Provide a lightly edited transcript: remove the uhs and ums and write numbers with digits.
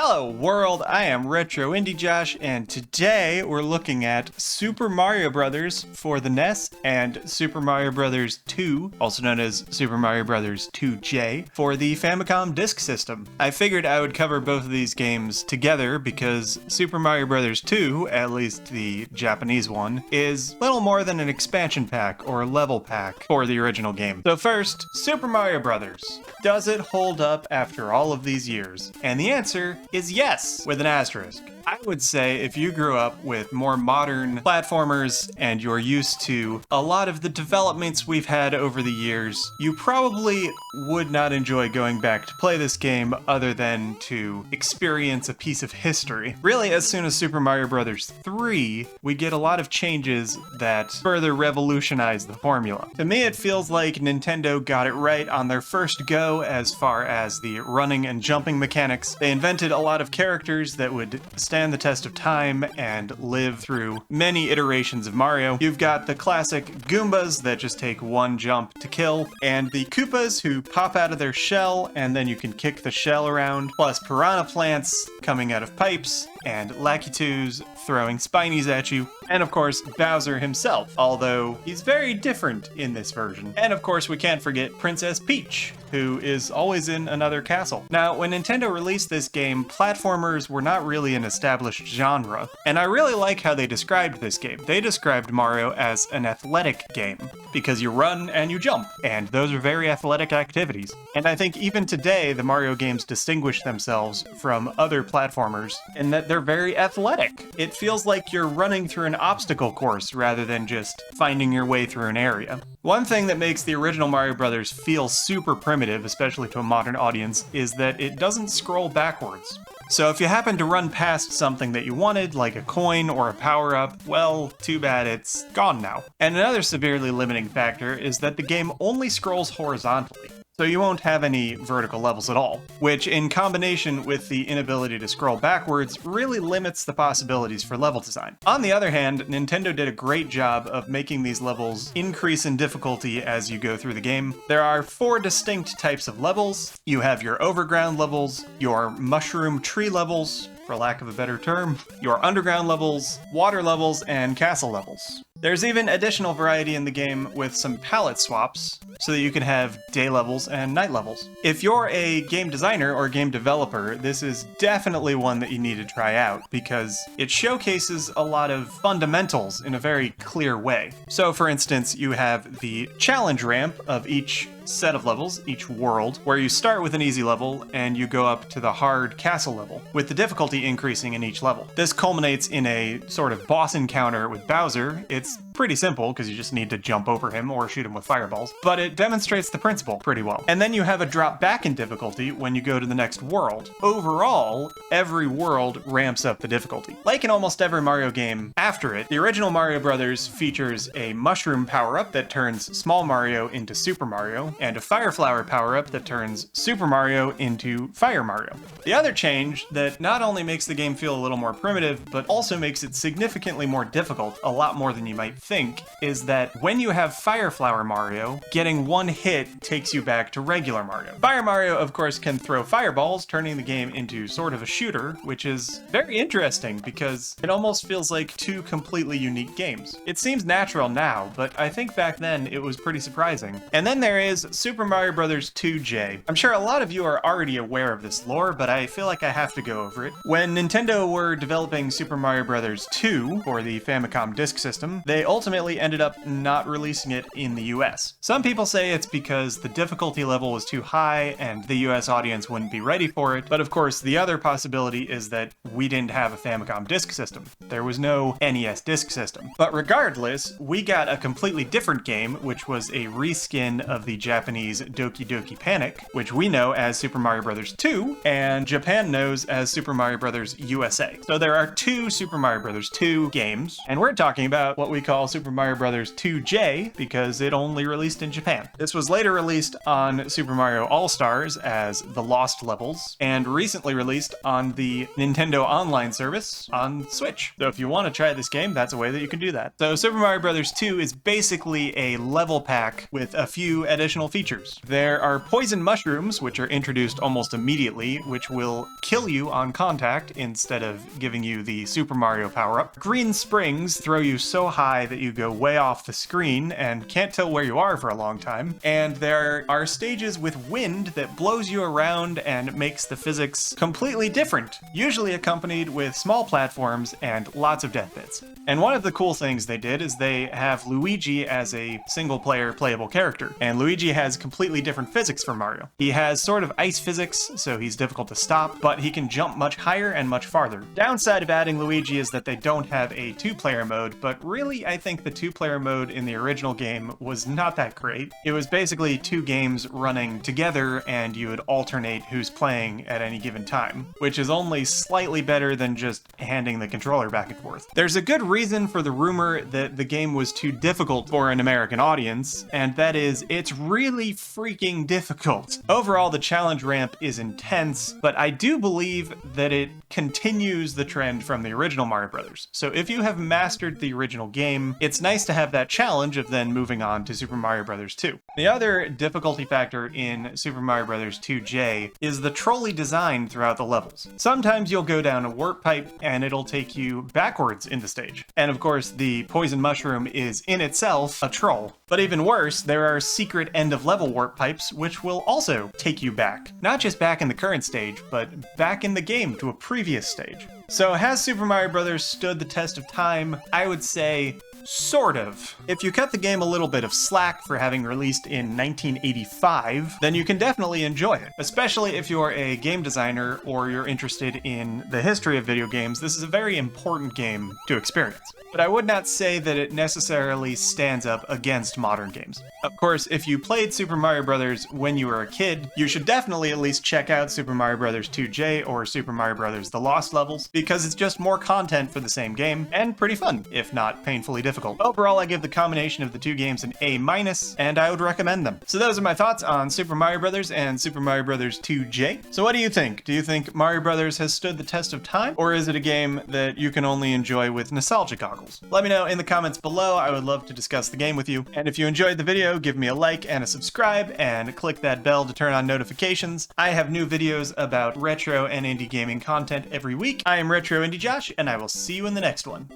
Hello world, I am Retro Indie Josh, and today we're looking at Super Mario Bros. For the NES and Super Mario Bros. 2, also known as Super Mario Bros. 2J, for the Famicom Disk System. I figured I would cover both of these games together because Super Mario Bros. 2, at least the Japanese one, is little more than an expansion pack or level pack for the original game. So first, Super Mario Bros. Does it hold up after all of these years? And the answer is yes, with an asterisk. I would say if you grew up with more modern platformers and you're used to a lot of the developments we've had over the years, you probably would not enjoy going back to play this game other than to experience a piece of history. Really, as soon as Super Mario Bros. 3, we get a lot of changes that further revolutionize the formula. To me, it feels like Nintendo got it right on their first go as far as the running and jumping mechanics. They invented a lot of characters that would stand the test of time and live through many iterations of Mario. You've got the classic Goombas that just take one jump to kill, and the Koopas who pop out of their shell and then you can kick the shell around, plus piranha plants coming out of pipes, and Lakitus throwing spinies at you, and of course Bowser himself, although he's very different in this version. And of course we can't forget Princess Peach, who is always in another castle. Now, when Nintendo released this game, platformers were not really an established genre, and I really like how they described this game. They described Mario as an athletic game, because you run and you jump, and those are very athletic activities. And I think even today, the Mario games distinguish themselves from other platformers in that they're very athletic. It feels like you're running through an obstacle course rather than just finding your way through an area. One thing that makes the original Mario Bros. Feel super primitive, especially to a modern audience, is that it doesn't scroll backwards. So if you happen to run past something that you wanted, like a coin or a power-up, well, too bad it's gone now. And another severely limiting factor is that the game only scrolls horizontally. So you won't have any vertical levels at all, which in combination with the inability to scroll backwards really limits the possibilities for level design. On the other hand, Nintendo did a great job of making these levels increase in difficulty as you go through the game. There are 4 distinct types of levels. You have your overground levels, your mushroom tree levels, for lack of a better term, your underground levels, water levels, and castle levels. There's even additional variety in the game with some palette swaps, so that you can have day levels and night levels. If you're a game designer or game developer, this is definitely one that you need to try out, because it showcases a lot of fundamentals in a very clear way. So for instance, you have the challenge ramp of each set of levels, each world, where you start with an easy level and you go up to the hard castle level, with the difficulty increasing in each level. This culminates in a sort of boss encounter with Bowser. It's pretty simple because you just need to jump over him or shoot him with fireballs, but it demonstrates the principle pretty well. And then you have a drop back in difficulty when you go to the next world. Overall, every world ramps up the difficulty. Like in almost every Mario game after it, the original Mario Bros. Features a mushroom power-up that turns Small Mario into Super Mario, and a Fire Flower power-up that turns Super Mario into Fire Mario. The other change that not only makes the game feel a little more primitive, but also makes it significantly more difficult, a lot more than you might think, is that when you have Fire Flower Mario, getting one hit takes you back to regular Mario. Fire Mario, of course, can throw fireballs, turning the game into sort of a shooter, which is very interesting because it almost feels like 2 completely unique games. It seems natural now, but I think back then it was pretty surprising. And then there is Super Mario Bros. 2J. I'm sure a lot of you are already aware of this lore, but I feel like I have to go over it. When Nintendo were developing Super Mario Bros. 2 for the Famicom Disk System, they ultimately ended up not releasing it in the US. Some people say it's because the difficulty level was too high and the US audience wouldn't be ready for it, but of course the other possibility is that we didn't have a Famicom Disk System. There was no NES Disk System. But regardless, we got a completely different game, which was a reskin of the Japanese Doki Doki Panic, which we know as Super Mario Bros. 2, and Japan knows as Super Mario Bros. USA. So there are 2 Super Mario Bros. 2 games, and we're talking about what we call Super Mario Bros. 2J because it only released in Japan. This was later released on Super Mario All-Stars as The Lost Levels, and recently released on the Nintendo Online service on Switch. So if you want to try this game, that's a way that you can do that. So Super Mario Bros. 2 is basically a level pack with a few additional additional features. There are poison mushrooms, which are introduced almost immediately, which will kill you on contact instead of giving you the Super Mario power-up. Green springs throw you so high that you go way off the screen and can't tell where you are for a long time. And there are stages with wind that blows you around and makes the physics completely different, usually accompanied with small platforms and lots of death bits. And one of the cool things they did is they have Luigi as a single-player playable character, and Luigi has completely different physics from Mario. He has sort of ice physics, so he's difficult to stop, but he can jump much higher and much farther. Downside of adding Luigi is that they don't have a two-player mode, but really I think the two-player mode in the original game was not that great. It was basically two games running together and you would alternate who's playing at any given time, which is only slightly better than just handing the controller back and forth. There's a good reason for the rumor that the game was too difficult for an American audience, and that is, it's really freaking difficult. Overall, the challenge ramp is intense, but I do believe that it continues the trend from the original Mario Brothers. So if you have mastered the original game, it's nice to have that challenge of then moving on to Super Mario Brothers 2. The other difficulty factor in Super Mario Brothers 2J is the trolley design throughout the levels. Sometimes you'll go down a warp pipe and it'll take you backwards in the stage. And of course, the poison mushroom is in itself a troll. But even worse, there are secret end-of-level warp pipes which will also take you back. Not just back in the current stage, but back in the game to a previous stage. So has Super Mario Bros. Stood the test of time? I would say sort of. If you cut the game a little bit of slack for having released in 1985, then you can definitely enjoy it. Especially if you're a game designer or you're interested in the history of video games, this is a very important game to experience. But I would not say that it necessarily stands up against modern games. Of course, if you played Super Mario Bros. When you were a kid, you should definitely at least check out Super Mario Bros. 2J or Super Mario Bros. The Lost Levels, because it's just more content for the same game, and pretty fun, if not painfully difficult. Overall, I give the combination of the two games an A-, and I would recommend them. So those are my thoughts on Super Mario Bros. And Super Mario Bros. 2J. So what do you think? Do you think Mario Bros. Has stood the test of time, or is it a game that you can only enjoy with nostalgia goggles? Let me know in the comments below. I would love to discuss the game with you. And if you enjoyed the video, give me a like and a subscribe, and click that bell to turn on notifications. I have new videos about retro and indie gaming content every week. I am Retro Indie Josh, and I will see you in the next one.